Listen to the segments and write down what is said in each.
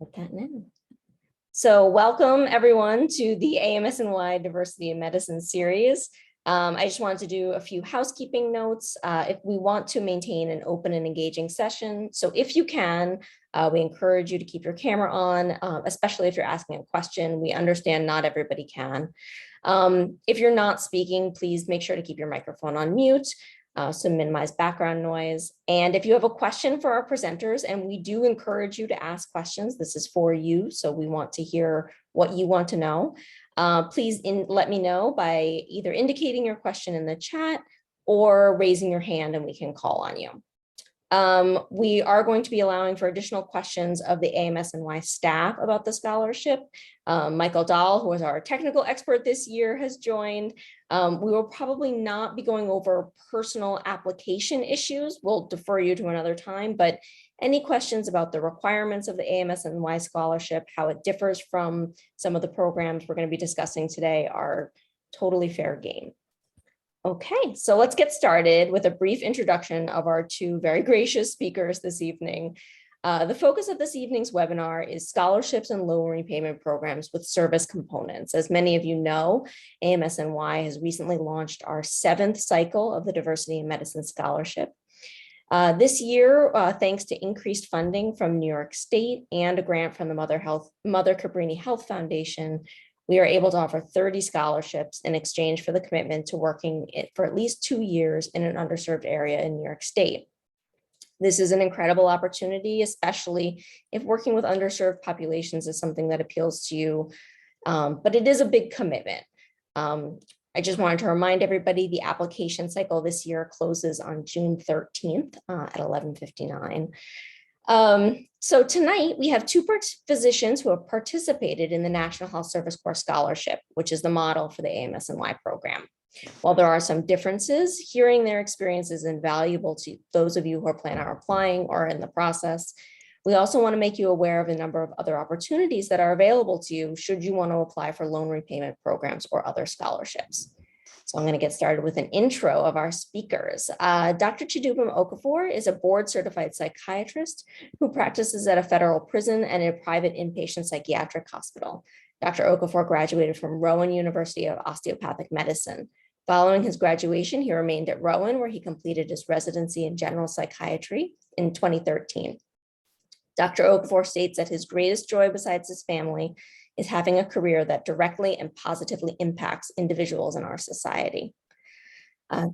Put that in. So welcome everyone to the AMSNY Diversity in Medicine series. I just wanted to do a few housekeeping notes. If we want to maintain an open and engaging session, so if you can, we encourage you to keep your camera on, especially if you're asking a question. We understand not everybody can. If you're not speaking, please make sure to keep your microphone on mute. So minimize background noise. And if you have a question for our presenters, and we do encourage you to ask questions, this is for you. So we want to hear what you want to know. Please let me know by either indicating your question in the chat or raising your hand and we can call on you. We are going to be allowing for additional questions of the AMSNY staff about the scholarship. Michael Dahl, who is our technical expert this year, has joined. We will probably not be going over personal application issues. We'll defer you to another time, but any questions about the requirements of the AMSNY scholarship, how it differs from some of the programs we're going to be discussing today, are totally fair game. Okay, so let's get started with a brief introduction of our two very gracious speakers this evening. The focus of this evening's webinar is scholarships and loan repayment programs with service components. As many of you know, AMSNY has recently launched our 7th cycle of the Diversity in Medicine Scholarship. This year, thanks to increased funding from New York State and a grant from the Mother Cabrini Health Foundation, we are able to offer 30 scholarships in exchange for the commitment to working for at least 2 years in an underserved area in New York State. This is an incredible opportunity, especially if working with underserved populations is something that appeals to you, but it is a big commitment. I just wanted to remind everybody the application cycle this year closes on June 13th at 11:59. So tonight we have two physicians who have participated in the National Health Service Corps Scholarship, which is the model for the AMSNY program. While there are some differences, hearing their experience is invaluable to those of you who are planning on applying or in the process. We also want to make you aware of a number of other opportunities that are available to you should you want to apply for loan repayment programs or other scholarships. So I'm going to get started with an intro of our speakers. Dr. Chidubem Okafor is a board-certified psychiatrist who practices at a federal prison and a private inpatient psychiatric hospital. Dr. Okafor graduated from Rowan University of Osteopathic Medicine. Following his graduation, he remained at Rowan, where he completed his residency in general psychiatry in 2013. Dr. Okafor states that his greatest joy besides his family is having a career that directly and positively impacts individuals in our society.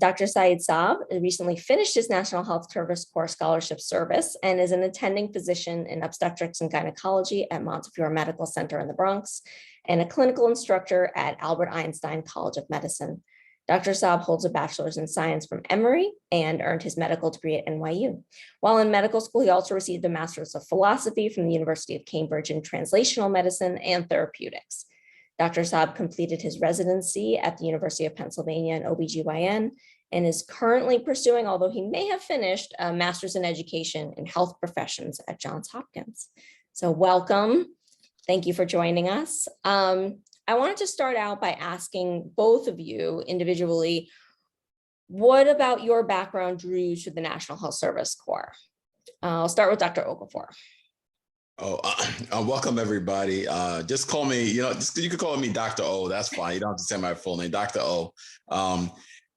Dr. Saab recently finished his National Health Service Corps Scholarship Service and is an attending physician in obstetrics and gynecology at Montefiore Medical Center in the Bronx and a clinical instructor at Albert Einstein College of Medicine. Dr. Saab holds a bachelor's in science from Emory and earned his medical degree at NYU. While in medical school, he also received a master's of philosophy from the University of Cambridge in translational medicine and therapeutics. Dr. Saab completed his residency at the University of Pennsylvania in OBGYN and is currently pursuing, although he may have finished, a master's in education in health professions at Johns Hopkins. So welcome. Thank you for joining us. I wanted to start out by asking both of you individually, what about your background drew you to the National Health Service Corps? I'll start with Dr. Okafor. Welcome everybody. Just call me, you could call me Dr. O, that's fine. You don't have to say my full name, Dr. O.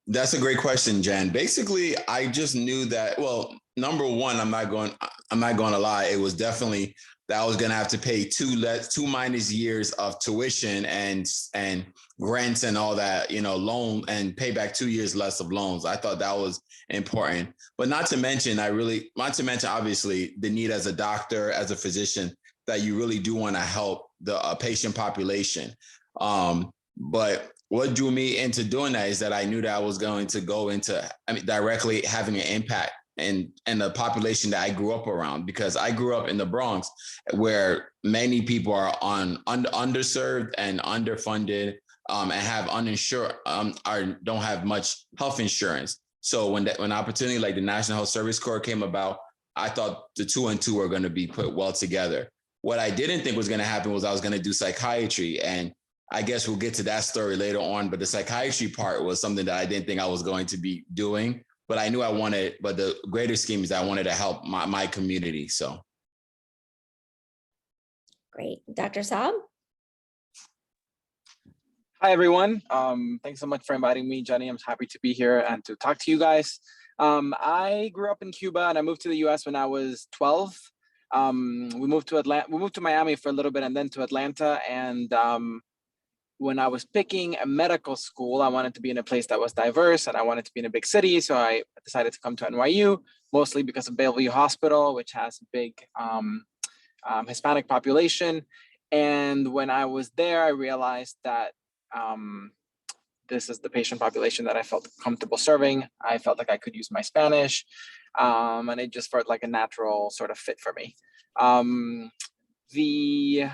That's a great question, Jen. Basically, I just knew that, well, number one, I'm not going to lie. It was definitely that I was going to have to pay two minus years of tuition and grants and all that, loan, and pay back 2 years less of loans. I thought that was important, but not to mention obviously the need as a doctor, as a physician, that you really do want to help the patient population. But what drew me into doing that is that I knew that I was going to go into, directly having an impact and the population that I grew up around, because I grew up in the Bronx, where many people are underserved and underfunded, and have uninsured, don't have much health insurance. So when an opportunity like the National Health Service Corps came about, I thought the 2 and 2 were going to be put well together. What I didn't think was going to happen was I was going to do psychiatry, and I guess we'll get to that story later on. But the psychiatry part was something that I didn't think I was going to be doing. But I knew I wanted, but the greater scheme is that I wanted to help my community. So. Great. Dr. Saab? Hi, everyone. Thanks so much for inviting me, Jenny. I'm happy to be here and to talk to you guys. I grew up in Cuba and I moved to the US when I was 12. We moved to Miami for a little bit and then to Atlanta. And when I was picking a medical school, I wanted to be in a place that was diverse and I wanted to be in a big city. So I decided to come to NYU, mostly because of Bellevue Hospital, which has a big Hispanic population. And when I was there, I realized that this is the patient population that I felt comfortable serving. I felt like I could use my Spanish, and it just felt like a natural sort of fit for me. The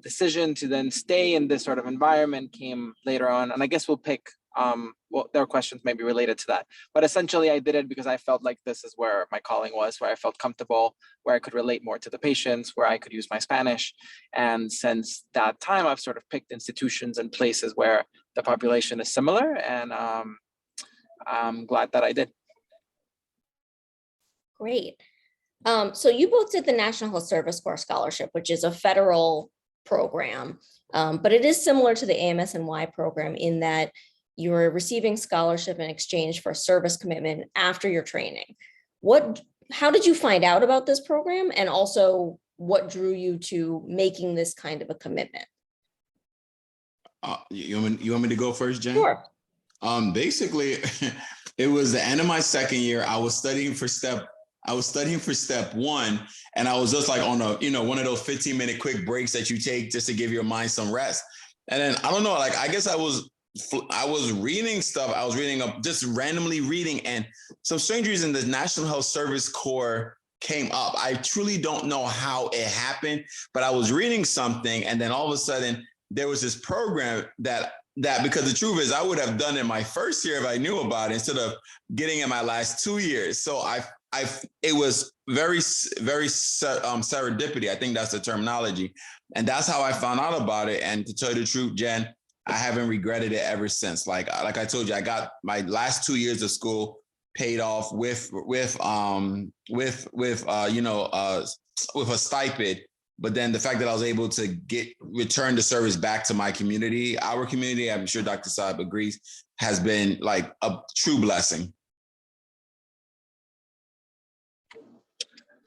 decision to then stay in this sort of environment came later on, and I guess we'll pick, well, there are questions maybe related to that, but essentially I did it because I felt like this is where my calling was, where I felt comfortable, where I could relate more to the patients, where I could use my Spanish. And since that time, I've sort of picked institutions and places where the population is similar, and I'm glad that I did. Great. So you both did the National Health Service Corps Scholarship, which is a federal program, but it is similar to the AMSNY program in that you're receiving scholarship in exchange for service commitment after your training. How did you find out about this program? And also what drew you to making this kind of a commitment? You want me to go first, Jen? Sure. Basically, it was the end of my second year. I was studying for step one, and I was just like on one of those 15-minute quick breaks that you take just to give your mind some rest. And then I don't know, like I guess I was reading stuff. I was reading up, just randomly reading, and some strange reason the National Health Service Corps came up. I truly don't know how it happened, but I was reading something, and then all of a sudden there was this program that because the truth is I would have done it my first year if I knew about it instead of getting in my last 2 years. So it was very serendipity. I think that's the terminology. And that's how I found out about it. And to tell you the truth, Jen, I haven't regretted it ever since. Like I told you, I got my last 2 years of school paid off with a stipend. But then the fact that I was able to return the service back to my community, our community, I'm sure Dr. Saab agrees, has been like a true blessing.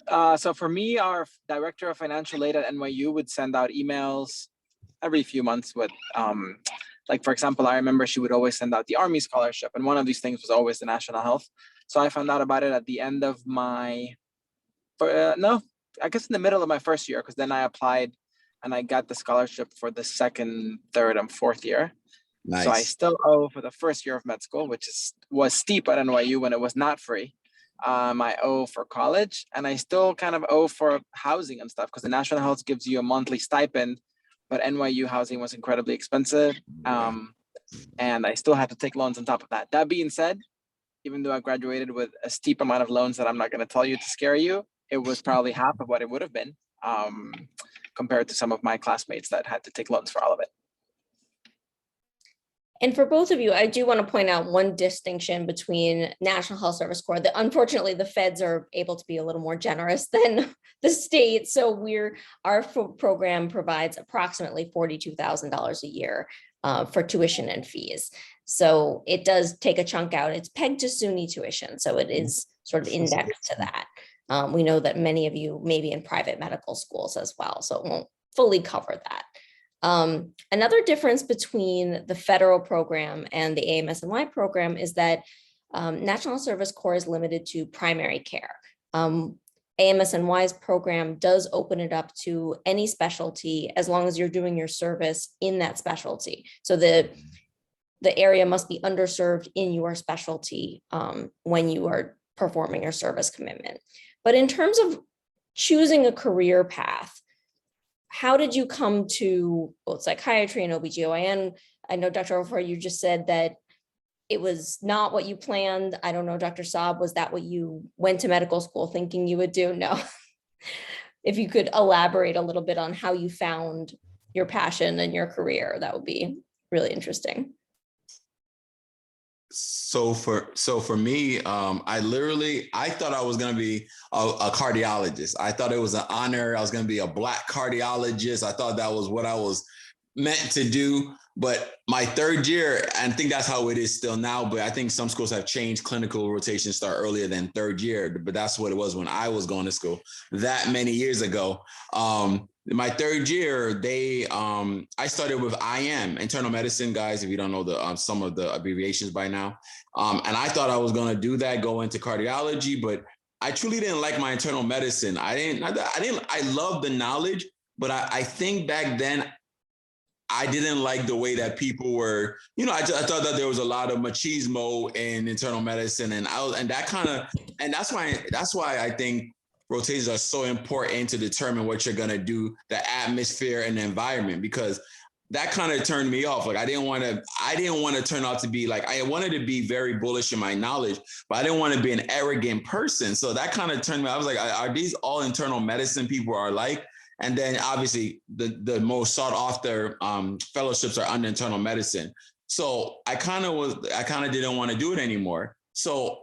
So for me, our director of financial aid at NYU would send out emails every few months with, like, for example, I remember she would always send out the Army scholarship. And one of these things was always the national health. So I found out about it at the end of I guess in the middle of my first year, because then I applied and I got the scholarship for the second, third, and fourth year. Nice. So I still owe for the first year of med school, which was steep at NYU when it was not free. I owe for college, and I still kind of owe for housing and stuff because the National Health gives you a monthly stipend, but NYU housing was incredibly expensive. And I still had to take loans on top of that. That being said, even though I graduated with a steep amount of loans that I'm not going to tell you to scare you, it was probably half of what it would have been compared to some of my classmates that had to take loans for all of it. And for both of you, I do want to point out one distinction between National Health Service Corps. Unfortunately, the feds are able to be a little more generous than the state. So our program provides approximately $42,000 a year for tuition and fees. So it does take a chunk out. It's pegged to SUNY tuition. So it is sort of indexed to that. We know that many of you may be in private medical schools as well, so it won't fully cover that. Another difference between the federal program and the AMSNY program is that National Service Corps is limited to primary care. AMSNY's program does open it up to any specialty as long as you're doing your service in that specialty. So the area must be underserved in your specialty when you are performing your service commitment. But in terms of choosing a career path, how did you come to both psychiatry and OBGYN? I know, Dr. Okafor, you just said that it was not what you planned. I don't know, Dr. Saab, was that what you went to medical school thinking you would do? No. If you could elaborate a little bit on how you found your passion and your career, that would be really interesting. So for me, I thought I was gonna be a cardiologist. I thought it was an honor. I was gonna be a Black cardiologist. I thought that was what I was meant to do. But my third year, and I think that's how it is still now. But I think some schools have changed. Clinical rotations start earlier than third year. But that's what it was when I was going to school that many years ago. My third year, I started with IM, internal medicine, guys. If you don't know the some of the abbreviations by now, and I thought I was going to do that, go into cardiology, but I truly didn't like my internal medicine. I loved the knowledge, but I think back then I didn't like the way that people were, I thought that there was a lot of machismo in internal medicine, and that's why I think rotations are so important to determine what you're gonna do, the atmosphere and the environment, because that kind of turned me off. Like I didn't want to turn out to be like, I wanted to be very bullish in my knowledge, but I didn't want to be an arrogant person. So that kind of turned me. I was like, are these all internal medicine people are like? And then obviously the most sought after fellowships are under internal medicine. So I kind of didn't want to do it anymore. So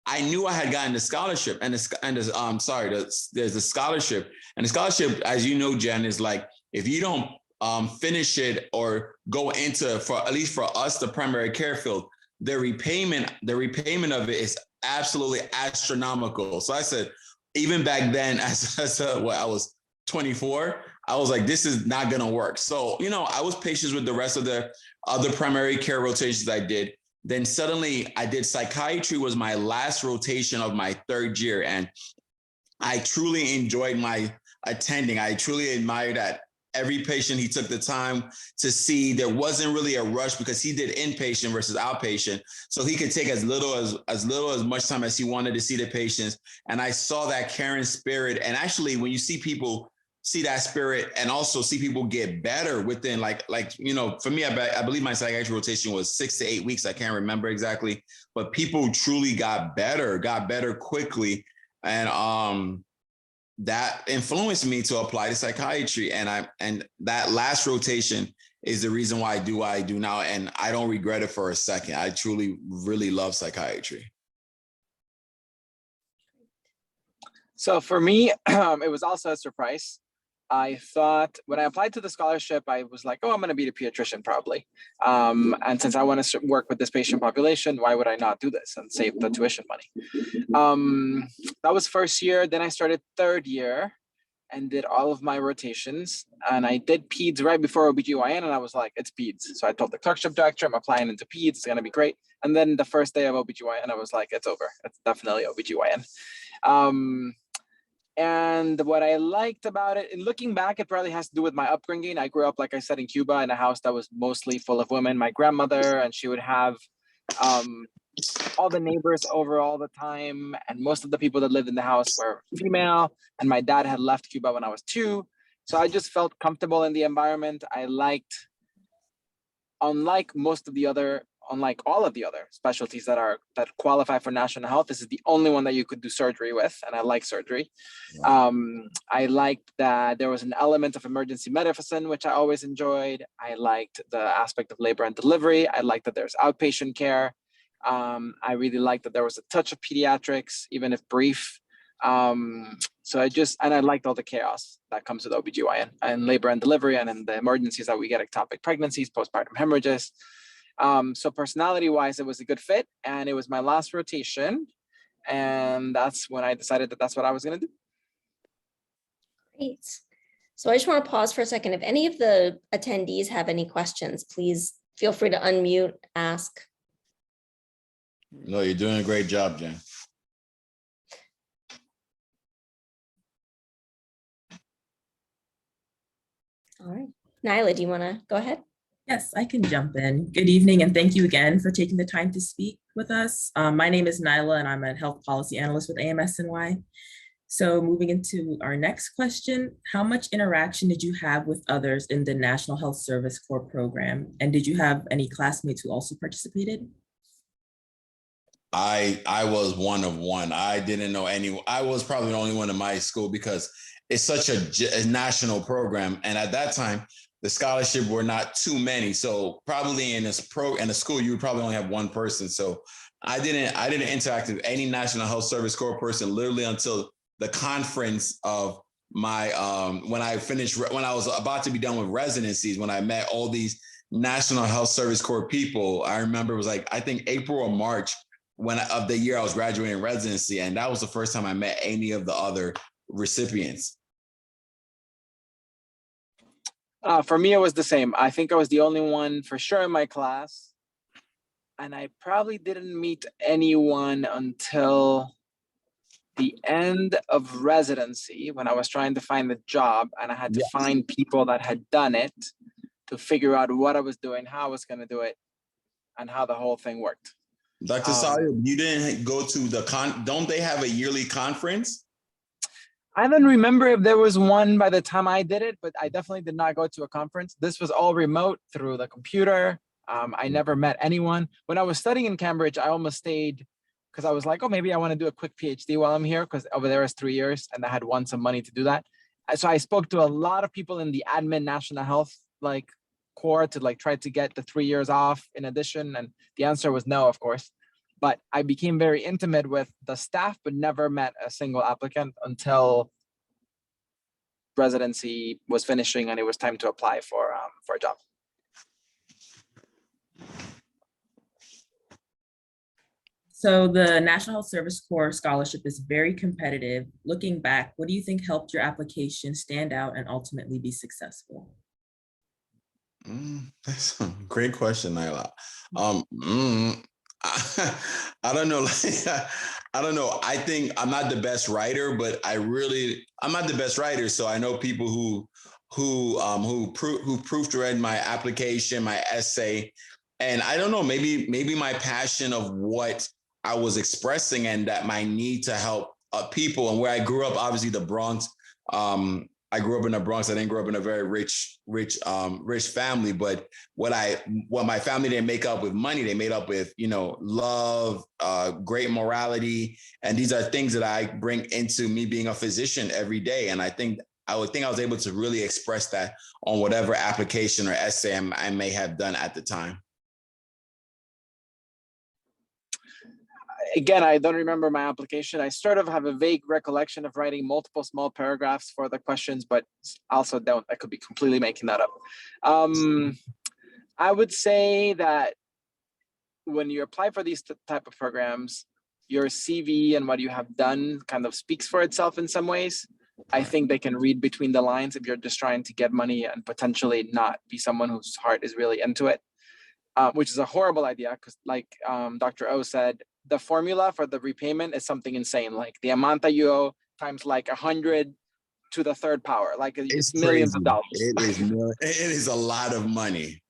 I knew I had gotten the scholarship, there's the scholarship, and the scholarship, as you know, Jen, is like, if you don't finish it or go into, for at least for us, the primary care field, the repayment of it is absolutely astronomical. So I said, even back then, I was 24, I was like, this is not gonna work. So, I was patient with the rest of the other primary care rotations I did. Then suddenly I did psychiatry, was my last rotation of my third year. And I truly enjoyed my attending. I truly admired that every patient he took the time to see. There wasn't really a rush because he did inpatient versus outpatient. So he could take as much time as he wanted to see the patients. And I saw that caring spirit. And actually, when you see people see that spirit and also see people get better within for me, I believe my psychiatry rotation was 6 to 8 weeks. I can't remember exactly, but people truly got better quickly. And that influenced me to apply to psychiatry. And that last rotation is the reason why I do what I do now. And I don't regret it for a second. I truly, really love psychiatry. So for me, it was also a surprise. I thought when I applied to the scholarship, I was like, oh, I'm going to be a pediatrician probably. And since I want to work with this patient population, why would I not do this and save the tuition money? That was first year. Then I started third year and did all of my rotations. And I did peds right before OBGYN. And I was like, it's peds. So I told the clerkship director, I'm applying into peds. It's going to be great. And then the first day of OBGYN, I was like, it's over. It's definitely OBGYN. And what I liked about it, and looking back, it probably has to do with my upbringing. I grew up, like I said, in Cuba in a house that was mostly full of women. My grandmother, and she would have all the neighbors over all the time. And most of the people that lived in the house were female. And my dad had left Cuba when I was 2. So I just felt comfortable in the environment. I liked, unlike all of the other specialties that qualify for national health, this is the only one that you could do surgery with, and I like surgery. Yeah. I liked that there was an element of emergency medicine, which I always enjoyed. I liked the aspect of labor and delivery. I liked that there's outpatient care. I really liked that there was a touch of pediatrics, even if brief. I liked all the chaos that comes with OBGYN and labor and delivery, and in the emergencies that we get, ectopic pregnancies, postpartum hemorrhages. So personality-wise, it was a good fit, and it was my last rotation, and that's when I decided that that's what I was going to do. Great. So I just want to pause for a second. If any of the attendees have any questions, please feel free to unmute, ask. No, you're doing a great job, Jen. All right. Nyla, do you want to go ahead? Yes, I can jump in. Good evening, and thank you again for taking the time to speak with us. My name is Nyla, and I'm a health policy analyst with AMSNY. So moving into our next question, how much interaction did you have with others in the National Health Service Corps program? And did you have any classmates who also participated? I was one of one. I didn't know anyone. I was probably the only one in my school because it's such a national program. And at that time, the scholarship were not too many. So probably in a school, you would probably only have one person. So I didn't interact with any National Health Service Corps person literally until the conference of my when I was about to be done with residencies, when I met all these National Health Service Corps people. I remember it was like, I think April or March of the year I was graduating residency. And that was the first time I met any of the other recipients. For me, it was the same. I think I was the only one for sure in my class. And I probably didn't meet anyone until the end of residency when I was trying to find a job, and I had to find people that had done it to figure out what I was doing, how I was going to do it, and how the whole thing worked. Dr. Saab, you didn't go to don't they have a yearly conference? I don't remember if there was one by the time I did it, but I definitely did not go to a conference. This was all remote through the computer. I never met anyone. When I was studying in Cambridge, I almost stayed because I was like, oh, maybe I want to do a quick PhD while I'm here, because over there is 3 years and I had won some money to do that. So I spoke to a lot of people in the admin national health core to try to get the 3 years off in addition. And the answer was no, of course. But I became very intimate with the staff, but never met a single applicant until residency was finishing and it was time to apply for a job. So the National Health Service Corps scholarship is very competitive. Looking back, what do you think helped your application stand out and ultimately be successful? That's a great question, Nyla. I don't know. I don't know. I think I'm not the best writer, but I'm not the best writer. So I know people who proofread my application, my essay, and I don't know. Maybe my passion of what I was expressing and that my need to help people, and where I grew up, obviously the Bronx. I grew up in the Bronx. I didn't grow up in a very rich family, but what my family didn't make up with money, they made up with, love, great morality. And these are things that I bring into me being a physician every day. And I was able to really express that on whatever application or essay I may have done at the time. Again, I don't remember my application. I sort of have a vague recollection of writing multiple small paragraphs for the questions, but also I could be completely making that up. I would say that when you apply for these type of programs, your CV and what you have done kind of speaks for itself in some ways. I think they can read between the lines if you're just trying to get money and potentially not be someone whose heart is really into it, which is a horrible idea because Dr. O said, the formula for the repayment is something insane, like the amount that you owe times 100 to the third power, it's millions of dollars. It is a lot of money.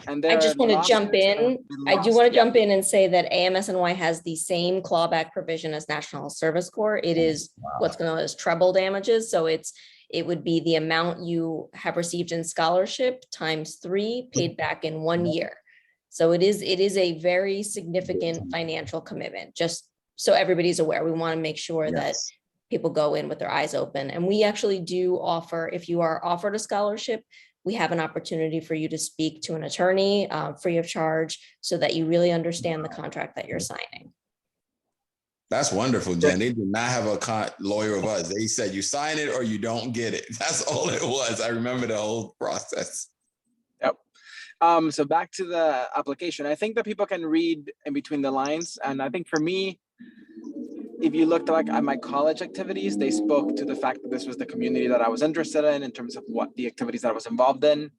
And I just want to jump in. I do want to jump in and say that AMSNY has the same clawback provision as National Health Service Corps. It is what's known as treble damages. So it would be the amount you have received in scholarship times 3 paid back in 1 year. So it is a very significant financial commitment, just so everybody's aware. We want to make sure that people go in with their eyes open. And we actually do offer, if you are offered a scholarship, we have an opportunity for you to speak to an attorney free of charge so that you really understand the contract that you're signing. That's wonderful, Jen. They did not have a lawyer of us. They said you sign it or you don't get it. That's all it was. I remember the whole process. Yep. So back to the application, I think that people can read in between the lines. And I think for me, if you looked at my college activities, they spoke to the fact that this was the community that I was interested in terms of what the activities that I was involved in.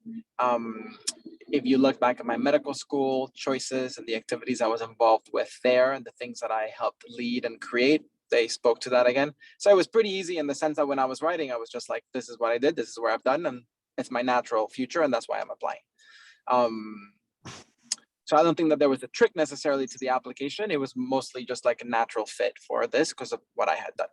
If you look back at my medical school choices and the activities I was involved with there and the things that I helped lead and create, they spoke to that again. So it was pretty easy in the sense that when I was writing, I was just like, this is what I did, this is where I've done, and it's my natural future, and that's why I'm applying. So I don't think that there was a trick necessarily to the application. It was mostly just a natural fit for this because of what I had done.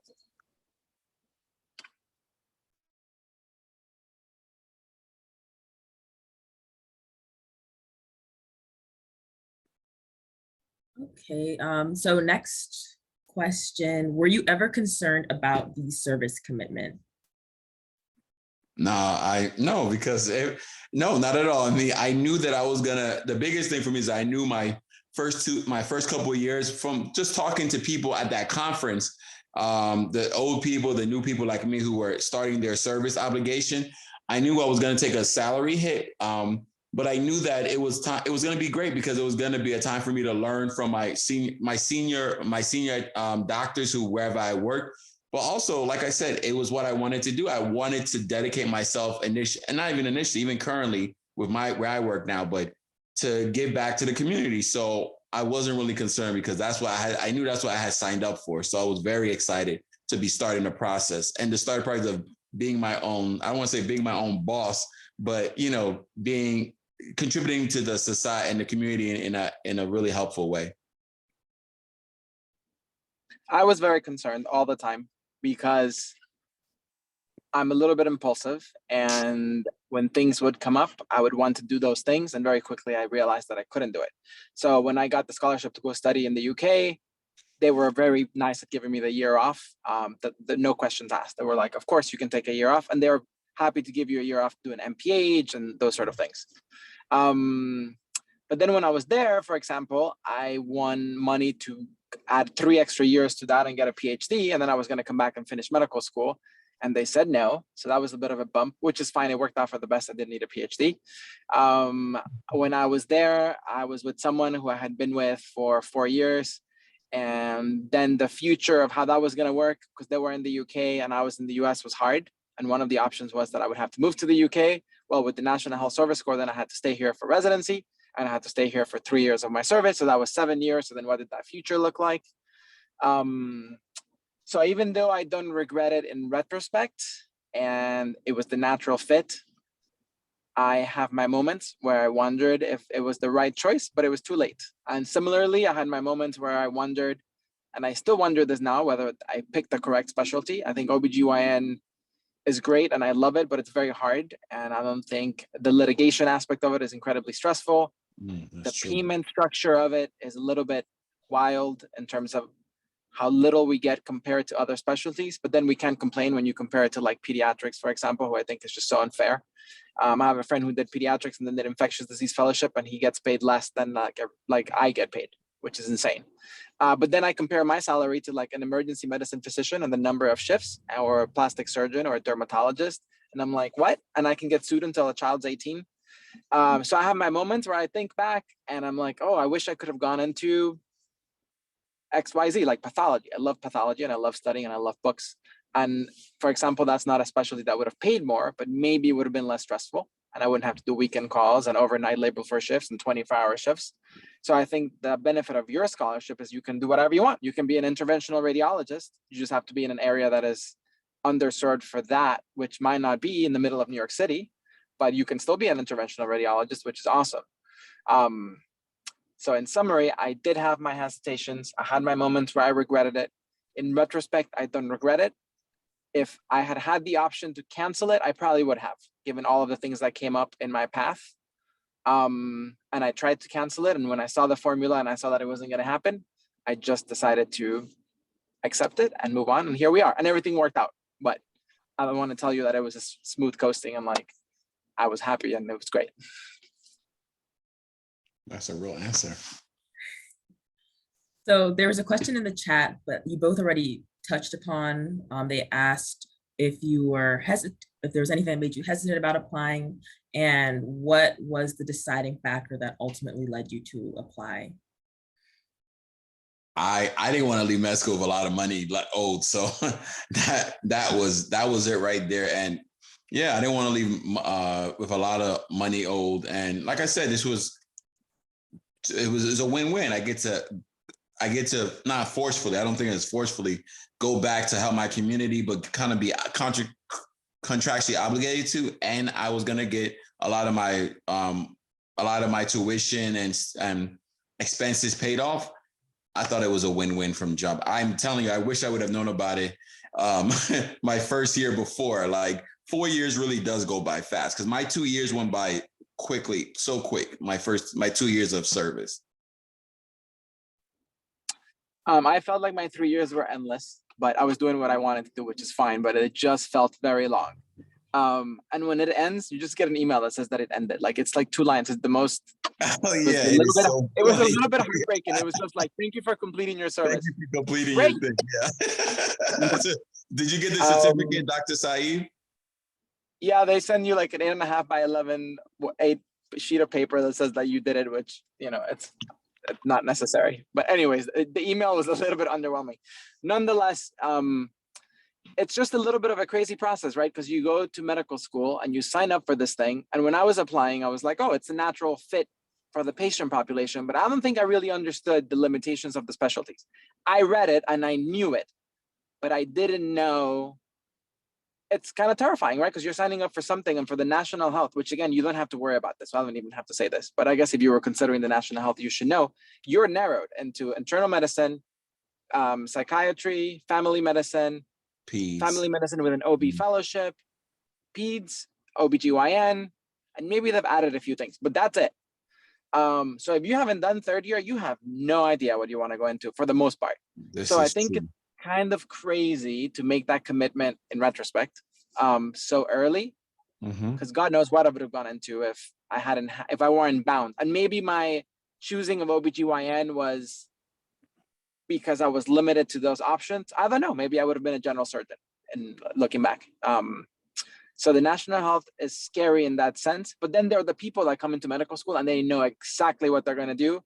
Okay, so next question, were you ever concerned about the service commitment? No, because no, not at all. I mean, I knew that I was gonna. The biggest thing for me is I knew my first couple of years from just talking to people at that conference, the old people, the new people like me who were starting their service obligation. I knew I was gonna take a salary hit, but I knew that it was time. It was gonna be great because it was gonna be a time for me to learn from my senior doctors who wherever I worked. But also, like I said, it was what I wanted to do. I wanted to dedicate myself initially, and not even initially, even currently with where I work now, but to give back to the community. So I wasn't really concerned because that's what I knew that's what I had signed up for. So I was very excited to be starting the process and to start the process of being my own, I don't want to say being my own boss, but contributing to the society and the community in a really helpful way. I was very concerned all the time because I'm a little bit impulsive, and when things would come up, I would want to do those things, and very quickly I realized that I couldn't do it. So when I got the scholarship to go study in the UK, they were very nice at giving me the year off. No questions asked. They were like, of course you can take a year off, and they were happy to give you a year off to do an MPH and those sort of things. But then when I was there, for example, I won money to add 3 extra years to that and get a PhD. And then I was going to come back and finish medical school. And they said no. So that was a bit of a bump, which is fine. It worked out for the best. I didn't need a PhD. When I was there, I was with someone who I had been with for 4 years. And then the future of how that was going to work, because they were in the UK and I was in the US, was hard. And one of the options was that I would have to move to the UK. Well, with the National Health Service Corps, then I had to stay here for residency. And I had to stay here for 3 years of my service. So that was 7 years. So then what did that future look like? So even though I don't regret it in retrospect, and it was the natural fit, I have my moments where I wondered if it was the right choice, but it was too late. And similarly, I had my moments where I wondered, and I still wonder this now, whether I picked the correct specialty. I think OBGYN is great and I love it, but it's very hard. And I don't think the litigation aspect of it is incredibly stressful. The payment structure of it is a little bit wild in terms of how little we get compared to other specialties, but then we can't complain when you compare it to like pediatrics, for example, who I think is just so unfair. I have a friend who did pediatrics and then did infectious disease fellowship, and he gets paid less than like I get paid, which is insane. But then I compare my salary to like an emergency medicine physician and the number of shifts, or a plastic surgeon or a dermatologist. And I'm like, what? And I can get sued until a child's 18. So I have my moments where I think back and I'm like, oh, I wish I could have gone into XYZ, like pathology. I love pathology and I love studying and I love books. And for example, that's not a specialty that would have paid more, but maybe it would have been less stressful. And I wouldn't have to do weekend calls and overnight labor for shifts and 24-hour shifts. So I think the benefit of your scholarship is you can do whatever you want. You can be an interventional radiologist. You just have to be in an area that is underserved for that, which might not be in the middle of New York City, but you can still be an interventional radiologist, which is awesome. So in summary, I did have my hesitations. I had my moments where I regretted it. In retrospect, I don't regret it. If I had had the option to cancel it, I probably would have, given all of the things that came up in my path. And I tried to cancel it. And when I saw the formula and I saw that it wasn't going to happen, I just decided to accept it and move on. And here we are. And everything worked out. But I don't want to tell you that it was a smooth coasting. I'm like, I was happy and it was great. That's a real answer. So there was a question in the chat, but you both already touched upon. They asked if you were if there was anything that made you hesitant about applying, and what was the deciding factor that ultimately led you to apply? I didn't want to leave med school with a lot of money owed, so that was it right there. And yeah, I didn't want to leave with a lot of money owed. And like I said, it was a win-win. I get to not forcefully, I don't think it's forcefully, go back to help my community, but kind of be contractually obligated to. And I was gonna get a lot of my tuition and expenses paid off. I thought it was a win-win from jump. I'm telling you, I wish I would have known about it my first year before. Like 4 years really does go by fast, because my 2 years went by quickly, so quick. My 2 years of service. I felt like my 3 years were endless, but I was doing what I wanted to do, which is fine, but it just felt very long. And when it ends, you just get an email that says that it ended. Like it's like 2 lines. It's the most. Oh It was yeah, a it little is bit. so It was a funny. little bit heartbreaking. It was just like, thank you for completing your Thank service. you for completing Great. your thing. Yeah. So, did you get the Um, certificate, Dr. Saeed? Yeah, they send you like an 8.5 by 11 sheet of paper that says that you did it, which it's not necessary. But anyways, the email was a little bit underwhelming. Nonetheless, it's just a little bit of a crazy process, right? Because you go to medical school and you sign up for this thing. And when I was applying, I was like, oh, it's a natural fit for the patient population. But I don't think I really understood the limitations of the specialties. I read it and I knew it, but I didn't know. It's kind of terrifying, right? Because you're signing up for something, and for the national health, which again, you don't have to worry about this. So I don't even have to say this, but I guess if you were considering the national health, you should know you're narrowed into internal medicine, psychiatry, family medicine with an OB fellowship, peds, OBGYN, and maybe they've added a few things, but that's it. So if you haven't done 3rd year, you have no idea what you want to go into for the most part. So I think it's kind of crazy to make that commitment in retrospect so early, because God knows what I would have gone into if I weren't bound. And maybe my choosing of OBGYN was because I was limited to those options. I don't know, maybe I would have been a general surgeon, and looking back. So the national health is scary in that sense, but then there are the people that come into medical school and they know exactly what they're going to do.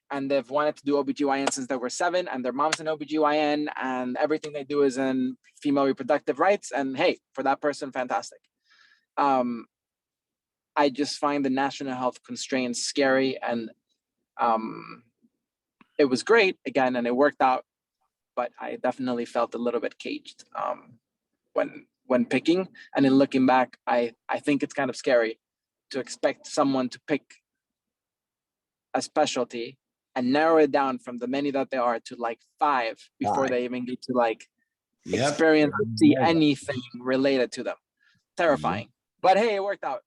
And they've wanted to do OBGYN since they were 7, and their mom's an OBGYN, and everything they do is in female reproductive rights. And hey, for that person, fantastic. I just find the national health constraints scary, and it was great again, and it worked out, but I definitely felt a little bit caged when picking. And in looking back, I think it's kind of scary to expect someone to pick a specialty and narrow it down from the many that there are to like 5 before they even get to like experience or see anything related to them. Terrifying. But hey, it worked out.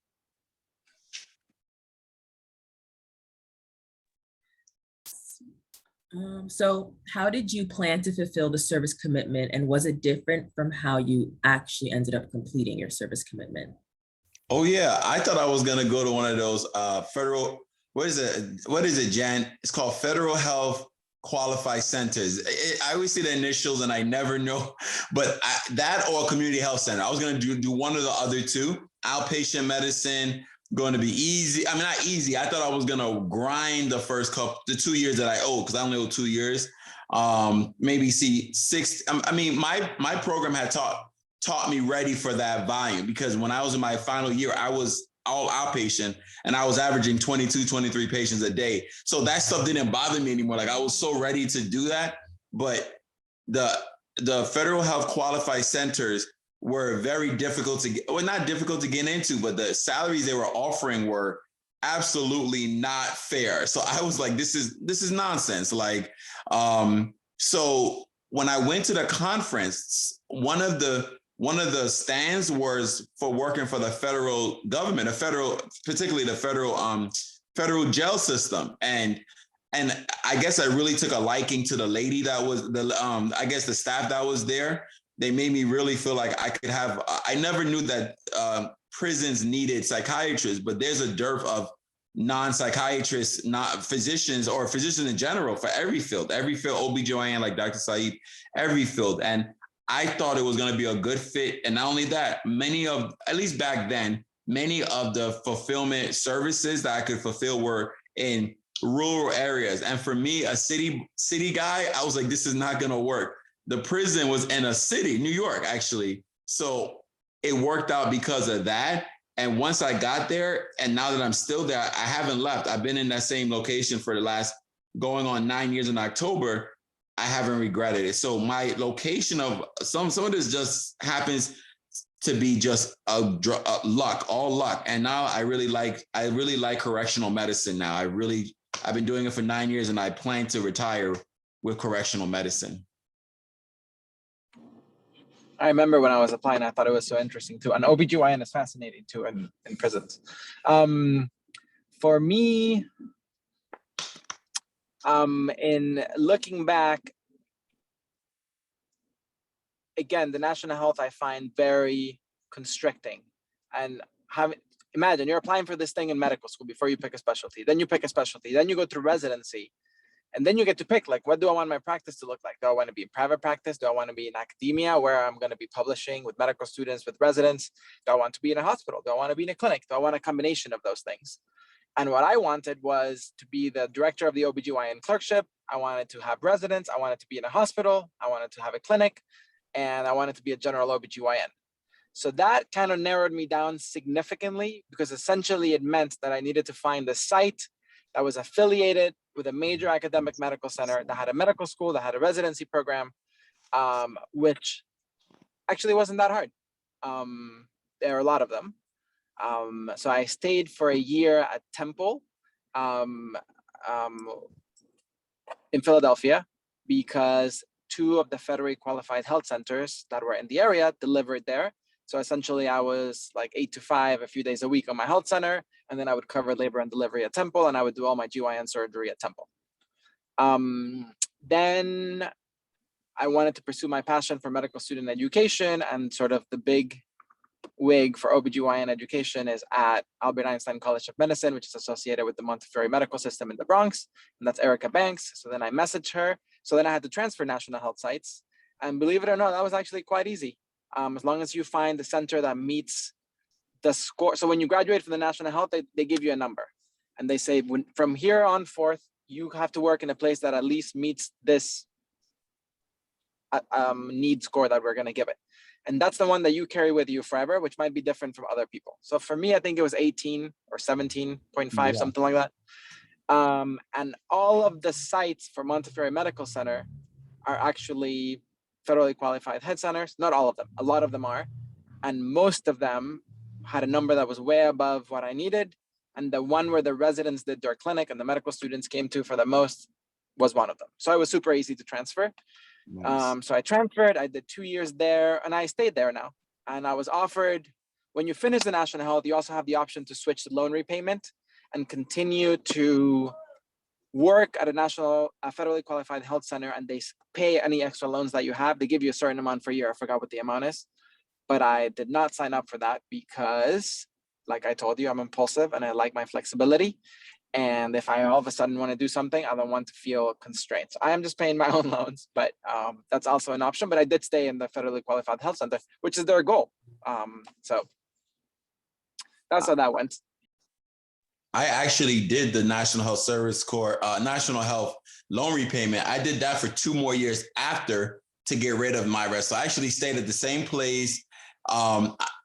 So how did you plan to fulfill the service commitment, and was it different from how you actually ended up completing your service commitment? Oh yeah, I thought I was gonna go to one of those federal. What is it, Jan? It's called Federal Health Qualified Centers. I always see the initials and I never know, but that or community health center. I was gonna do one of the other two. Outpatient medicine, going to be easy. I mean, not easy. I thought I was gonna grind the 2 years that I owe, because I only owe 2 years. Maybe see 6. I mean, my program had taught me ready for that volume, because when I was in my final year, I was all outpatient and I was averaging 22, 23 patients a day. So that stuff didn't bother me anymore. Like I was so ready to do that. But the federal health qualified centers were very difficult to get, well, not difficult to get into, but the salaries they were offering were absolutely not fair. So I was like, this is nonsense. Like, so when I went to the conference, one of the stands was for working for the federal government, particularly the federal jail system. And I guess I really took a liking to the lady that was I guess the staff that was there. They made me really feel like I could have, I never knew that prisons needed psychiatrists, but there's a dearth of non-psychiatrists, not physicians, or physicians in general for every field, OBGYN, like Dr. Saeed, every field. And I thought it was going to be a good fit. And not only that, at least back then, many of the fulfillment services that I could fulfill were in rural areas. And for me, a city guy, I was like, this is not going to work. The prison was in a city, New York, actually. So it worked out because of that. And once I got there, and now that I'm still there, I haven't left. I've been in that same location for the last going on 9 years in October. I haven't regretted it. So my location of some of this just happens to be just a luck, all luck. And now I really like correctional medicine now. I've been doing it for 9 years, and I plan to retire with correctional medicine. I remember when I was applying, I thought it was so interesting too. And OBGYN is fascinating too in prisons. For me, in looking back, again, the national health I find very constricting. and imagine you're applying for this thing in medical school before you pick a specialty. Then you pick a specialty. Then you go through residency. And then you get to pick, like, what do I want my practice to look like? Do I want to be in private practice? Do I want to be in academia where I'm going to be publishing with medical students, with residents? Do I want to be in a hospital? Do I want to be in a clinic? Do I want a combination of those things? And what I wanted was to be the director of the OBGYN clerkship. I wanted to have residents. I wanted to be in a hospital. I wanted to have a clinic. And I wanted to be a general OBGYN. So that kind of narrowed me down significantly, because essentially it meant that I needed to find a site that was affiliated with a major academic medical center, that had a medical school, that had a residency program, which actually wasn't that hard. There are a lot of them. So I stayed for a year at Temple in Philadelphia, because 2 of the federally qualified health centers that were in the area delivered there. So essentially I was like 8 to 5 a few days a week on my health center, and then I would cover labor and delivery at Temple, and I would do all my GYN surgery at Temple. Then I wanted to pursue my passion for medical student education, and sort of the big wig for OBGYN education is at Albert Einstein College of Medicine, which is associated with the Montefiore Medical System in the Bronx, and that's Erica Banks. So then I messaged her. So then I had to transfer national health sites, and believe it or not, that was actually quite easy. As long as you find the center that meets the score. So when you graduate from the national health, they give you a number, and they say, from here on forth, you have to work in a place that at least meets this need score that we're going to give it. And that's the one that you carry with you forever, which might be different from other people. So for me, I think it was 18 or 17.5, something like that. And all of the sites for Montefiore Medical Center are actually federally qualified head centers. Not all of them, a lot of them are. And most of them had a number that was way above what I needed. And the one where the residents did their clinic and the medical students came to for the most was one of them. So it was super easy to transfer. Nice. So I transferred, I did 2 years there, and I stayed there now. And I was offered, when you finish the national health, you also have the option to switch to loan repayment and continue to work at a federally qualified health center, and they pay any extra loans that you have. They give you a certain amount per year. I forgot what the amount is, but I did not sign up for that because, like I told you, I'm impulsive and I like my flexibility. And if I all of a sudden want to do something, I don't want to feel constrained. So I am just paying my own loans, but that's also an option. But I did stay in the federally qualified health center, which is their goal. So that's how that went. I actually did the National Health Service Corps, National Health loan repayment. I did that for 2 more years after to get rid of my rest. So I actually stayed at the same place.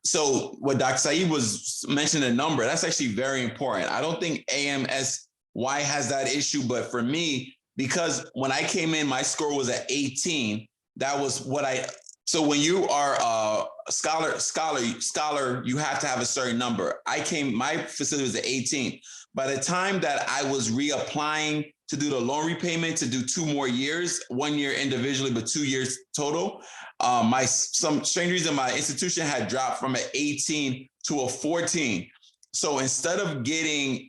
So what Dr. Saeed was mentioning, a number, that's actually very important. I don't think AMSNY has that issue, but for me, because when I came in, my score was at 18. That was what so when you are a scholar, you have to have a certain number. My facility was at 18. By the time that I was reapplying to do the loan repayment, to do 2 more years, 1 year individually, but 2 years total, some strange reason my institution had dropped from an 18 to a 14. So instead of getting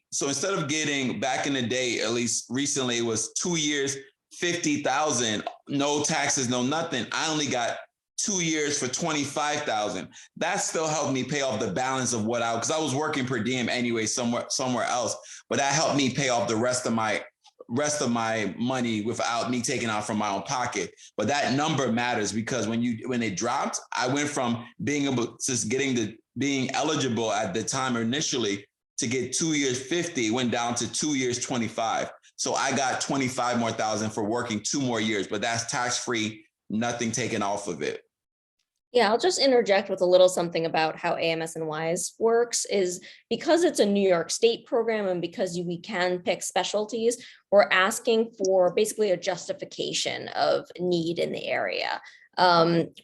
back in the day, at least recently, it was 2 years, 50,000, no taxes, no nothing. I only got 2 years for 25,000. That still helped me pay off the balance of because I was working per diem anyway, somewhere else, but that helped me pay off the rest of my money without me taking out from my own pocket. But that number matters, because when it dropped, I went from being eligible at the time initially to get 2 years 50, went down to 2 years 25. So I got 25 more thousand for working 2 more years, but that's tax-free, nothing taken off of it. Yeah, I'll just interject with a little something about how AMSNY's works is because it's a New York State program and because we can pick specialties, we're asking for basically a justification of need in the area.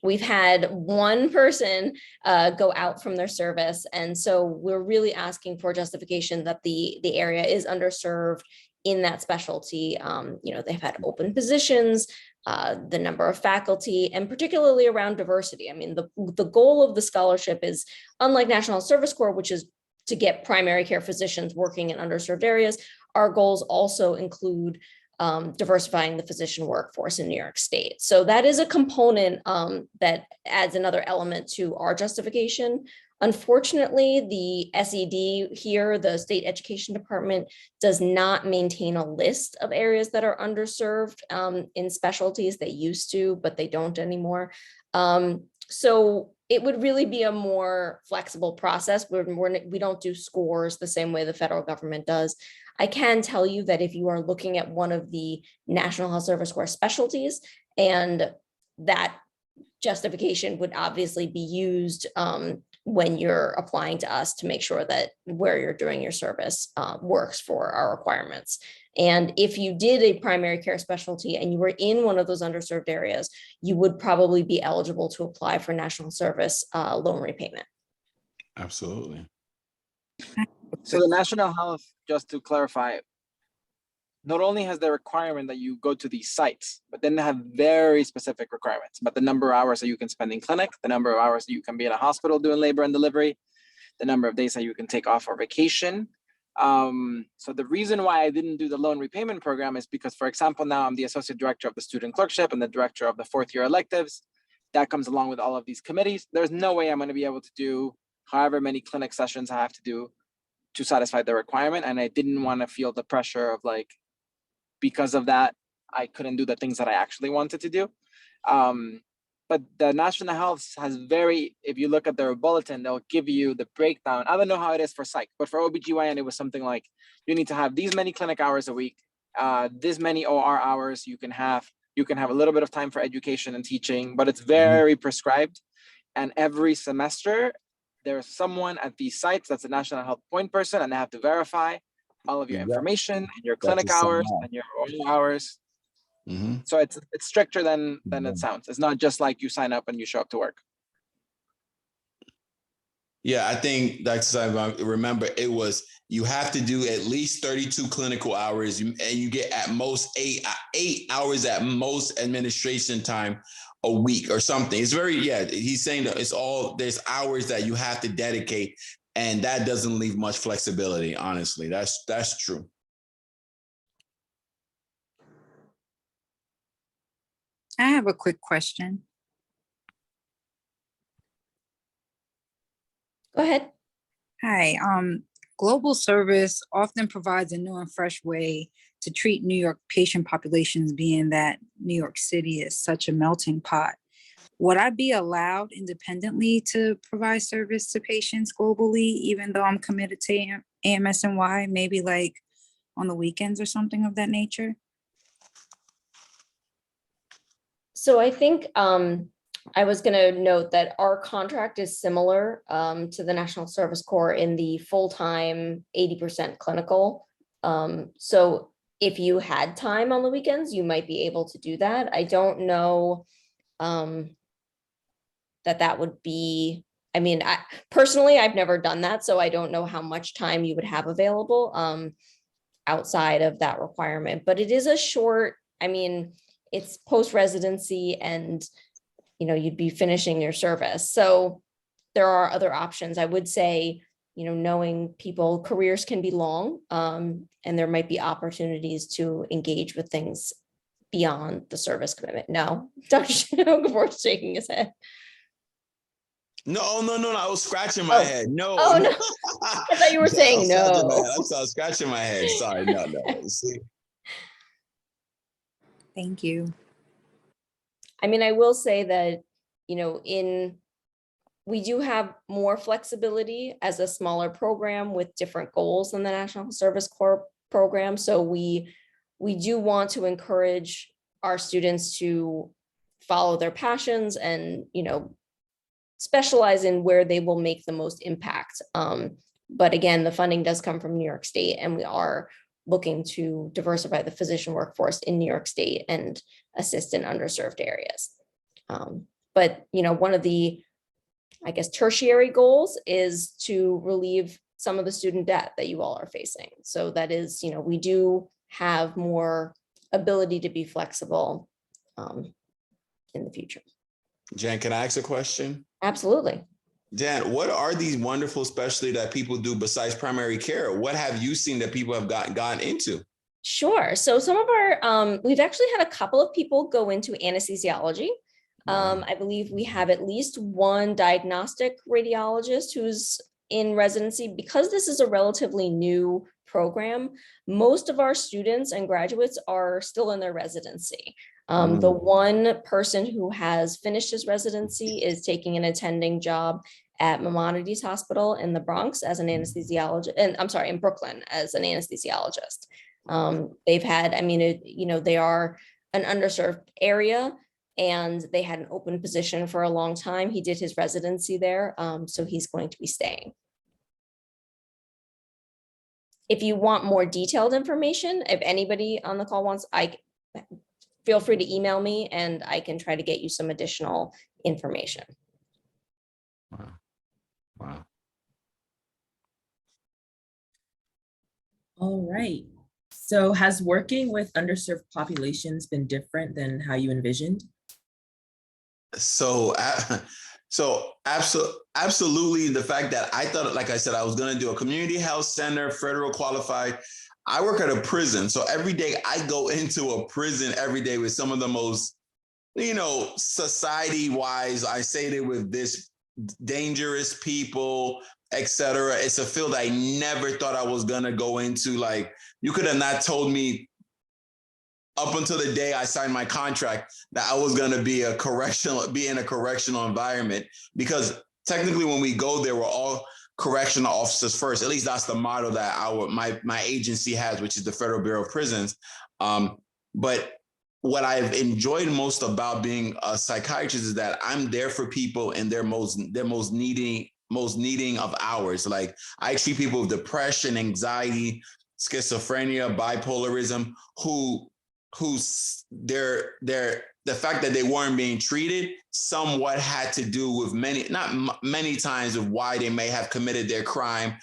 We've had one person go out from their service, and so we're really asking for justification that the area is underserved in that specialty. They've had open positions, the number of faculty, and particularly around diversity. I mean, the goal of the scholarship is, unlike National Service Corps, which is to get primary care physicians working in underserved areas, our goals also include diversifying the physician workforce in New York State. So that is a component that adds another element to our justification. Unfortunately, the SED here, the State Education Department, does not maintain a list of areas that are underserved in specialties. They used to, but they don't anymore. So it would really be a more flexible process. We don't do scores the same way the federal government does. I can tell you that if you are looking at one of the National Health Service Corps specialties, and that justification would obviously be used when you're applying to us to make sure that where you're doing your service works for our requirements. And if you did a primary care specialty and you were in one of those underserved areas, you would probably be eligible to apply for national service loan repayment. Absolutely. So the National Health, just to clarify, not only has the requirement that you go to these sites, but then they have very specific requirements about the number of hours that you can spend in clinic, the number of hours that you can be in a hospital doing labor and delivery, the number of days that you can take off for vacation. So the reason why I didn't do the loan repayment program is because, for example, now I'm the associate director of the student clerkship and the director of the fourth year electives. That comes along with all of these committees. There's no way I'm going to be able to do however many clinic sessions I have to do to satisfy the requirement. And I didn't want to feel the pressure of like, because of that, I couldn't do the things that I actually wanted to do. But the National Health has if you look at their bulletin, they'll give you the breakdown. I don't know how it is for psych, but for OBGYN, it was something like, you need to have these many clinic hours a week, this many OR hours you can have a little bit of time for education and teaching, but it's very prescribed. And every semester, there's someone at these sites that's a National Health point person, and they have to verify all of your information and your clinic hours and your oral hours. So it's stricter than it sounds. It's not just like you sign up and you show up to work. Yeah, I think that's, I remember it was, you have to do at least 32 clinical hours and you get at most eight hours at most administration time a week or something. It's very, he's saying that it's all, there's hours that you have to dedicate, and that doesn't leave much flexibility, honestly. That's true. I have a quick question. Go ahead. Hi, global service often provides a new and fresh way to treat New York patient populations, being that New York City is such a melting pot. Would I be allowed independently to provide service to patients globally, even though I'm committed to AMSNY, maybe like on the weekends or something of that nature? So I think I was going to note that our contract is similar to the National Service Corps in the full-time 80% clinical. So if you had time on the weekends, you might be able to do that. I don't know that would be, I mean, personally, I've never done that, so I don't know how much time you would have available outside of that requirement. But it is a short, I mean, it's post-residency and, you know, you'd be finishing your service. So there are other options. I would say, you know, knowing people, careers can be long, and there might be opportunities to engage with things beyond the service commitment. No, Dr. Okafor is shaking his head. No, I was scratching my head. No. Oh, no. I thought you were saying no. I was scratching my head. Sorry, no. See? Thank you. I mean, I will say that, you know, we do have more flexibility as a smaller program with different goals than the National Service Corps program. So we do want to encourage our students to follow their passions and, you know, specialize in where they will make the most impact. But again, the funding does come from New York State, and we are looking to diversify the physician workforce in New York State and assist in underserved areas. But, you know, one of the, I guess, tertiary goals is to relieve some of the student debt that you all are facing. So that is, you know, we do have more ability to be flexible in the future. Jan, can I ask a question? Absolutely. Dan, what are these wonderful specialties that people do besides primary care? What have you seen that people have gotten into? Sure. So some of our, we've actually had a couple of people go into anesthesiology. I believe we have at least one diagnostic radiologist who's in residency. Because this is a relatively new program, most of our students and graduates are still in their residency. The one person who has finished his residency is taking an attending job at Maimonides Hospital in the Bronx as an anesthesiologist, and I'm sorry, in Brooklyn as an anesthesiologist. They've had, I mean, they are an underserved area, and they had an open position for a long time. He did his residency there, so he's going to be staying. If you want more detailed information, if anybody on the call wants, feel free to email me and I can try to get you some additional information. Wow. Wow. All right. So has working with underserved populations been different than how you envisioned? So absolutely, the fact that I thought, like I said, I was going to do a community health center, federal qualified. I work at a prison. So every day I go into a prison every day with some of the most, society-wise, I say it with this dangerous people, etc. It's a field I never thought I was going to go into. Like, you could have not told me up until the day I signed my contract that I was going to be in a correctional environment, because technically when we go there, we're all correctional officers first. At least that's the motto that my agency has, which is the Federal Bureau of Prisons. But what I've enjoyed most about being a psychiatrist is that I'm there for people in their most needing of hours. Like, I treat people with depression, anxiety, schizophrenia, bipolarism, who's the fact that they weren't being treated somewhat had to do with not many times of why they may have committed their crime,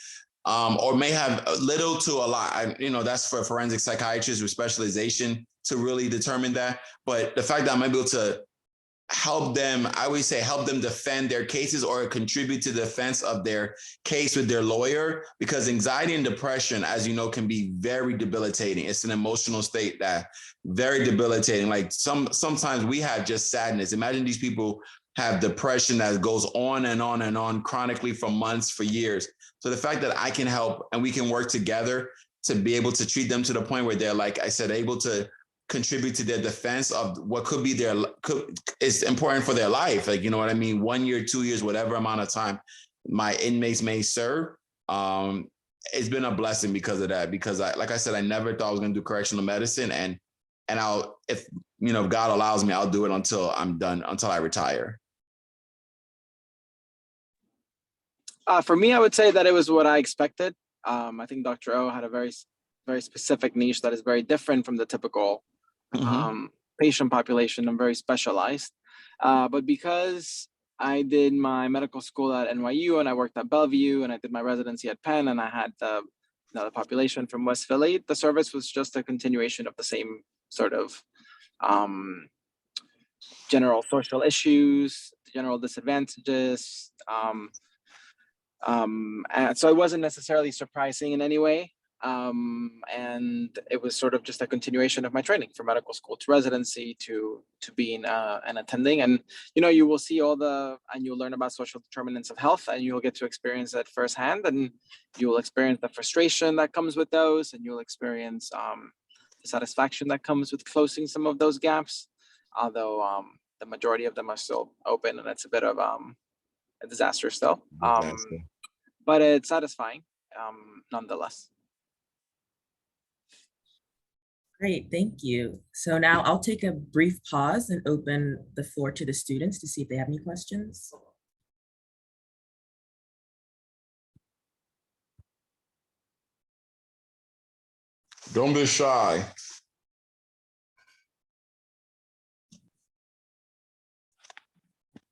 or may have little to a lot. That's for forensic psychiatrists with specialization to really determine that. But the fact that I'm able to help them, I always say, help them defend their cases or contribute to the defense of their case with their lawyer, because anxiety and depression, as you know, can be very debilitating. It's an emotional state that very debilitating. Like, sometimes we have just sadness. Imagine these people have depression that goes on and on and on chronically for months, for years. So the fact that I can help and we can work together to be able to treat them to the point where they're, like I said, able to contribute to their defense of what could be is important for their life. Like, you know what I mean? 1 year, 2 years, whatever amount of time my inmates may serve. It's been a blessing because of that, because like I said, I never thought I was going to do correctional medicine. And if God allows me, I'll do it until I'm done, until I retire. For me, I would say that it was what I expected. I think Dr. O had a very, very specific niche that is very different from the typical patient population and very specialized. But because I did my medical school at NYU and I worked at Bellevue and I did my residency at Penn and I had the population from West Philly, the service was just a continuation of the same sort of general social issues, general disadvantages. And so it wasn't necessarily surprising in any way. And it was sort of just a continuation of my training from medical school to residency to being an attending. And you will see and you'll learn about social determinants of health, and you'll get to experience that firsthand, and you will experience the frustration that comes with those, and you'll experience the satisfaction that comes with closing some of those gaps, although the majority of them are still open, and it's a bit of a disaster still. But it's satisfying nonetheless. Great, thank you. So now I'll take a brief pause and open the floor to the students to see if they have any questions. Don't be shy.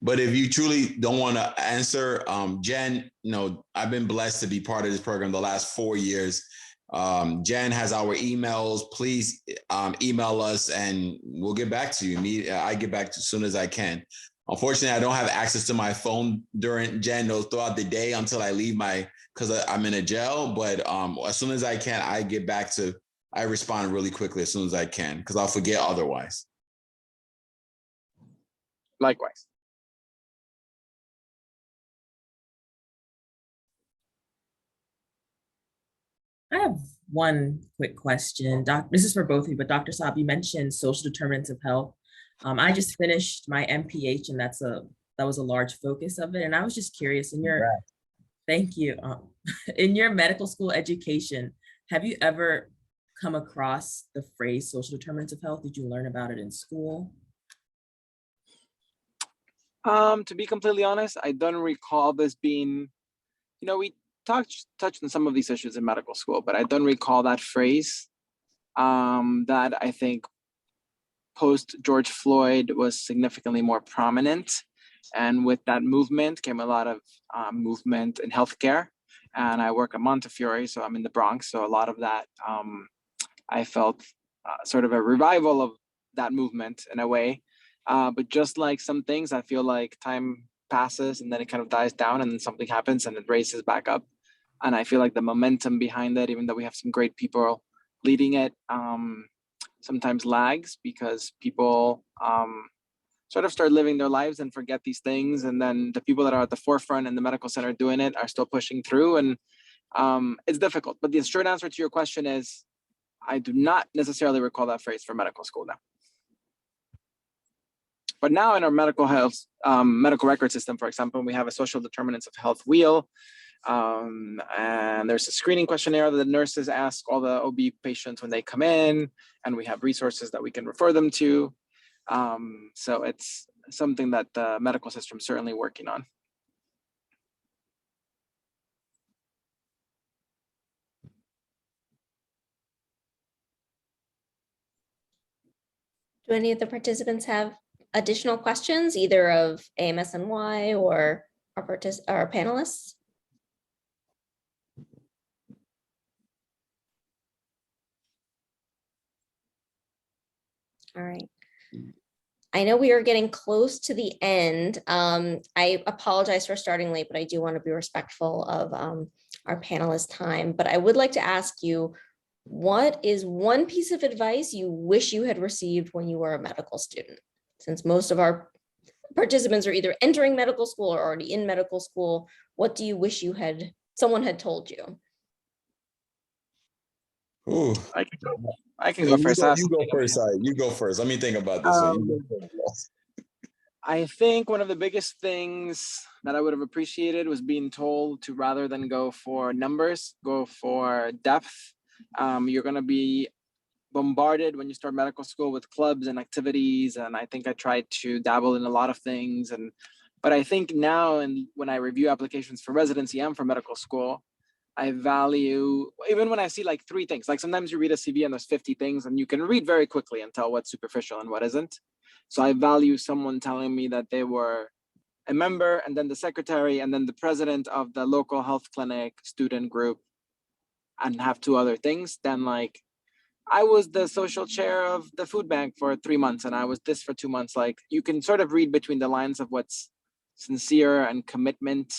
But if you truly don't want to answer, Jen, I've been blessed to be part of this program the last 4 years. Jen has our emails. Please email us and we'll get back to you. I get back as soon as I can. Unfortunately, I don't have access to my phone throughout the day until I leave because I'm in a jail. But as soon as I can, I respond really quickly as soon as I can, because I'll forget otherwise. Likewise. I have one quick question. This is for both of you, but Dr. Saab, you mentioned social determinants of health. I just finished my MPH, and that was a large focus of it. And I was just curious, thank you. In your medical school education, have you ever come across the phrase social determinants of health? Did you learn about it in school? To be completely honest, I don't recall this being, we touched on some of these issues in medical school, but I don't recall that phrase. That I think post George Floyd was significantly more prominent. And with that movement came a lot of movement in healthcare. And I work at Montefiore, so I'm in the Bronx. So a lot of that, I felt sort of a revival of that movement in a way. But just like some things, I feel like time passes and then it kind of dies down and then something happens and it races back up. And I feel like the momentum behind it, even though we have some great people leading it, sometimes lags because people sort of start living their lives and forget these things. And then the people that are at the forefront in the medical center doing it are still pushing through. And it's difficult. But the short answer to your question is, I do not necessarily recall that phrase for medical school now. But now in our medical health, medical record system, for example, we have a social determinants of health wheel. And there's a screening questionnaire that the nurses ask all the OB patients when they come in, and we have resources that we can refer them to. So it's something that the medical system is certainly working on. Do any of the participants have additional questions, either of AMSNY or our panelists? All right. I know we are getting close to the end. I apologize for starting late, but I do want to be respectful of our panelists' time. But I would like to ask you, what is one piece of advice you wish you had received when you were a medical student? Since most of our participants are either entering medical school or already in medical school, what do you wish someone had told you? Ooh. I can go first. You go first. You go first. Let me think about this one. I think one of the biggest things that I would have appreciated was being told to, rather than go for numbers, go for depth. You're going to be bombarded when you start medical school with clubs and activities. And I think I tried to dabble in a lot of things. But I think now, and when I review applications for residency and for medical school, I value, even when I see like 3 things, like sometimes you read a CV and there's 50 things and you can read very quickly and tell what's superficial and what isn't. So I value someone telling me that they were a member and then the secretary and then the president of the local health clinic student group and have 2 other things. Then like, I was the social chair of the food bank for 3 months and I was this for 2 months. Like you can sort of read between the lines of what's sincere and commitment.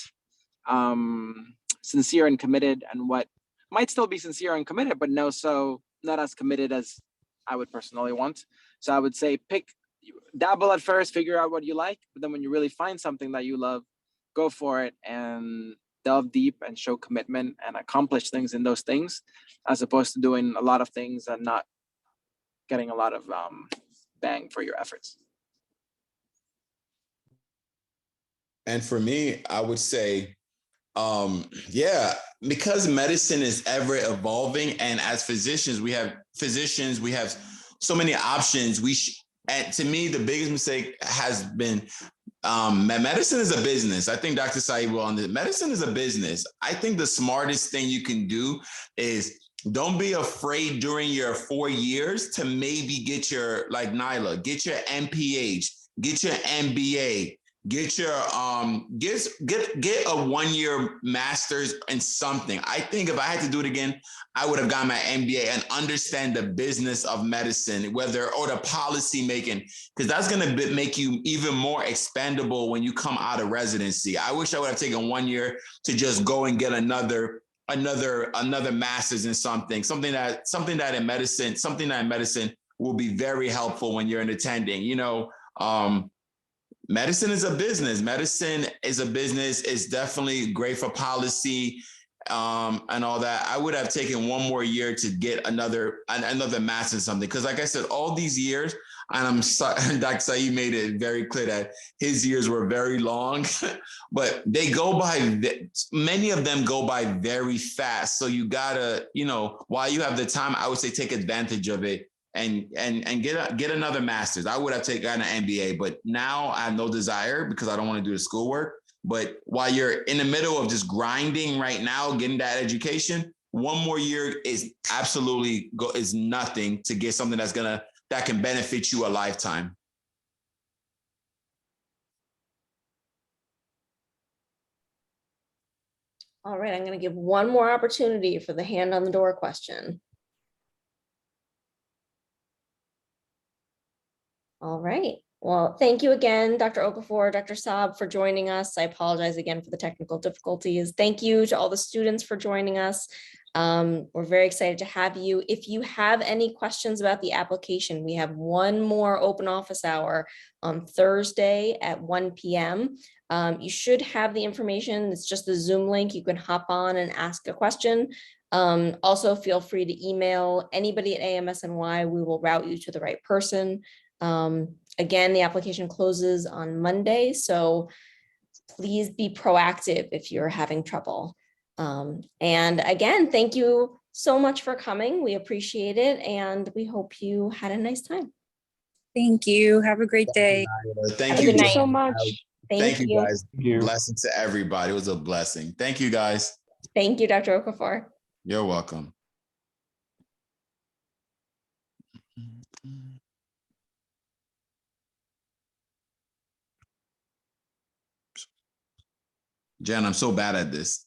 Sincere and committed, and what might still be sincere and committed, but not as committed as I would personally want. So I would say dabble at first, figure out what you like, but then when you really find something that you love, go for it and delve deep and show commitment and accomplish things in those things, as opposed to doing a lot of things and not getting a lot of bang for your efforts. And for me, I would say, because medicine is ever evolving, and as physicians, we have so many options. And to me, the biggest mistake has been medicine is a business. I think Dr. Saib will on this. Medicine is a business. I think the smartest thing you can do is don't be afraid during your 4 years to maybe get your, like Nyla, get your MPH, get your MBA. Get your get a 1-year master's in something. I think if I had to do it again, I would have gotten my MBA and understand the business of medicine, or the policy making, because that's going to make you even more expendable when you come out of residency. I wish I would have taken 1 year to just go and get another master's in something that in medicine will be very helpful when you're in attending. medicine is a business. Medicine is a business. It's definitely great for policy and all that. I would have taken one more year to get another master in something. Because like I said, all these years, and I'm sorry, Dr. Saeed made it very clear that his years were very long, but they go by, many of them go by very fast. So you gotta, while you have the time, I would say take advantage of it and get another master's. I would have taken an MBA, but now I have no desire because I don't want to do the schoolwork. But while you're in the middle of just grinding right now, getting that education, one more year is absolutely is nothing to get something that can benefit you a lifetime. All right, I'm going to give one more opportunity for the hand on the door question. All right. Well, thank you again, Dr. Okafor, Dr. Saab, for joining us. I apologize again for the technical difficulties. Thank you to all the students for joining us. We're very excited to have you. If you have any questions about the application, we have one more open office hour on Thursday at 1 p.m. You should have the information. It's just the Zoom link. You can hop on and ask a question. Also, feel free to email anybody at AMSNY. We will route you to the right person. Again, the application closes on Monday, so please be proactive if you're having trouble. And again, thank you so much for coming. We appreciate it, and we hope you had a nice time. Thank you. Have a great day. Thank you you so much. Thank you guys. Thank you. Blessing to everybody. It was a blessing. Thank you guys. Thank you, Dr. Okafor. You're welcome. Jen, I'm so bad at this.